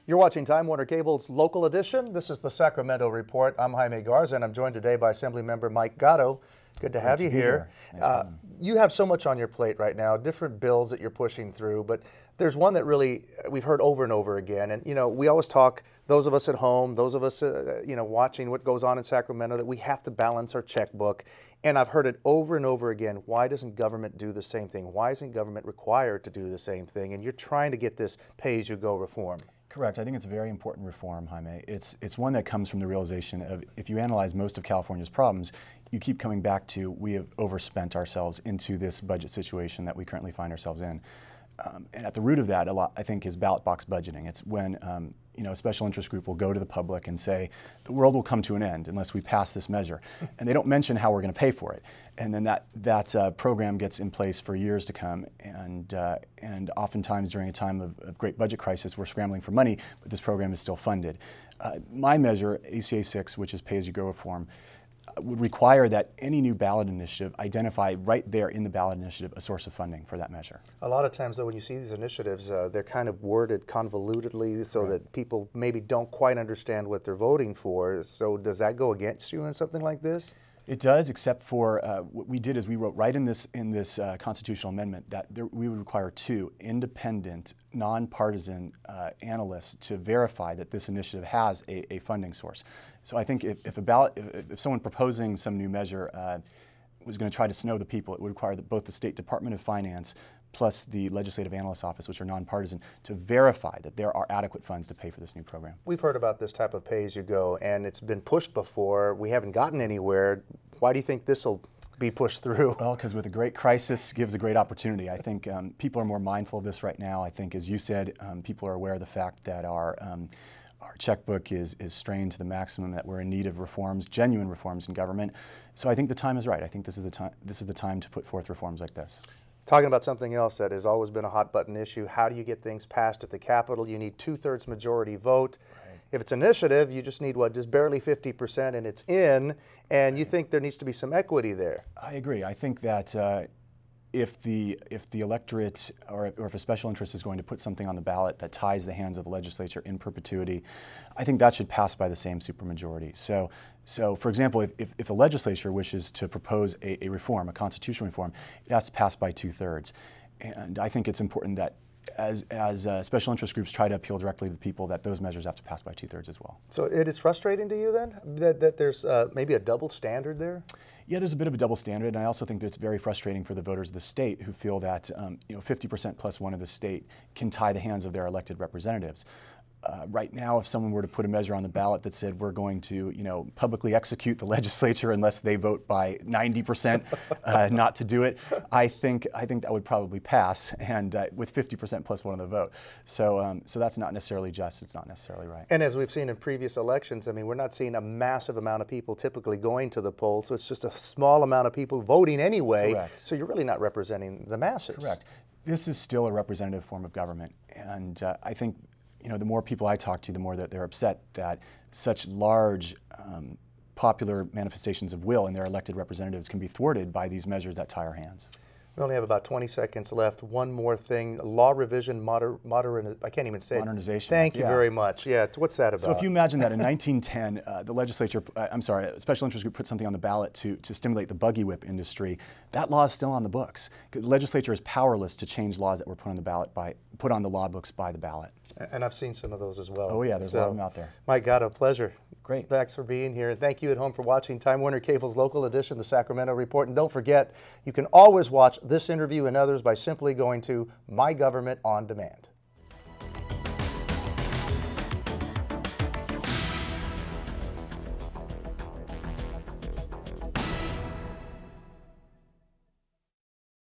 You're watching Time Warner Cable's Local Edition. This is the Sacramento Report. I'm Jaime Garza, and I'm joined today by Assemblymember Mike Gatto. Good to have you here. You have so much on your plate right now, different bills that you're pushing through, but there's one that really we've heard over and over again. And, you know, we always talk, those of us at home, those of us, watching what goes on in Sacramento, that we have to balance our checkbook. And I've heard it over and over again. Why doesn't government do the same thing? Why isn't government required to do the same thing? And you're trying to get this pay-as-you-go reform. Correct. I think it's a very important reform, Jaime. It's one that comes from the realization of, if you analyze most of California's problems, you keep coming back to, we have overspent ourselves into this budget situation that we currently find ourselves in. And at the root of that, I think, is ballot box budgeting. It's when a special interest group will go to the public and say, the world will come to an end unless we pass this measure. And they don't mention how we're going to pay for it. And then that program gets in place for years to come. And oftentimes during a time of great budget crisis, we're scrambling for money, but this program is still funded. My measure, ACA 6, which is pay-as-you-go reform, would require that any new ballot initiative identify right there in the ballot initiative a source of funding for that measure. A lot of times, though, when you see these initiatives, they're kind of worded convolutedly so that people maybe don't quite understand what they're voting for. So does that go against you in something like this? It does, except for what we did is we wrote right in this constitutional amendment that we would require two independent, nonpartisan analysts to verify that this initiative has a funding source. So I think if someone proposing some new measure was going to try to snow the people, it would require that both the State Department of Finance plus the Legislative Analyst's Office, which are nonpartisan, to verify that there are adequate funds to pay for this new program. We've heard about this type of pay-as-you-go, and it's been pushed before. We haven't gotten anywhere. Why do you think this will be pushed through? Well, because with a great crisis gives a great opportunity. I think people are more mindful of this right now. I think, as you said, people are aware of the fact that our checkbook is strained to the maximum, that we're in need of reforms, genuine reforms in government. So I think the time is right. I think this is the time to put forth reforms like this. Talking about something else that has always been a hot button issue, how do you get things passed at the Capitol? You need 2/3 majority vote. Right. If it's initiative, you just need, what, just barely 50% and it's in, and you think there needs to be some equity there. I agree. I think that if the electorate or if a special interest is going to put something on the ballot that ties the hands of the legislature in perpetuity, I think that should pass by the same supermajority. So for example, if the legislature wishes to propose a reform, a constitutional reform, it has to pass by 2/3. And I think it's important that as special interest groups try to appeal directly to the people, that those measures have to pass by 2/3 as well. So it is frustrating to you then that there's maybe a double standard there? Yeah, there's a bit of a double standard, and I also think that it's very frustrating for the voters of the state who feel that 50% plus one of the state can tie the hands of their elected representatives. Right now, if someone were to put a measure on the ballot that said we're going to, publicly execute the legislature unless they vote by 90% not to do it, I think that would probably pass, and with 50% plus one of the vote. So that's not necessarily just. It's not necessarily right. And as we've seen in previous elections, I mean, we're not seeing a massive amount of people typically going to the polls, so it's just a small amount of people voting anyway. Correct. So you're really not representing the masses. Correct. This is still a representative form of government, and I think, the more people I talk to, the more that they're upset that such large popular manifestations of will in their elected representatives can be thwarted by these measures that tie our hands. We only have about 20 seconds left. One more thing, law revision, I can't even say modernization. Thank you very much. Yeah, what's that about? So if you imagine that in 1910, a special interest group put something on the ballot to stimulate the buggy whip industry, that law is still on the books. The legislature is powerless to change laws that were put on the law books by the ballot. And I've seen some of those as well. Oh yeah, there's a lot of them out there. Mike Gatto, pleasure. Great. Thanks for being here. Thank you at home for watching Time Warner Cable's Local Edition, the Sacramento Report. And don't forget, you can always watch this interview and others by simply going to My Government on Demand.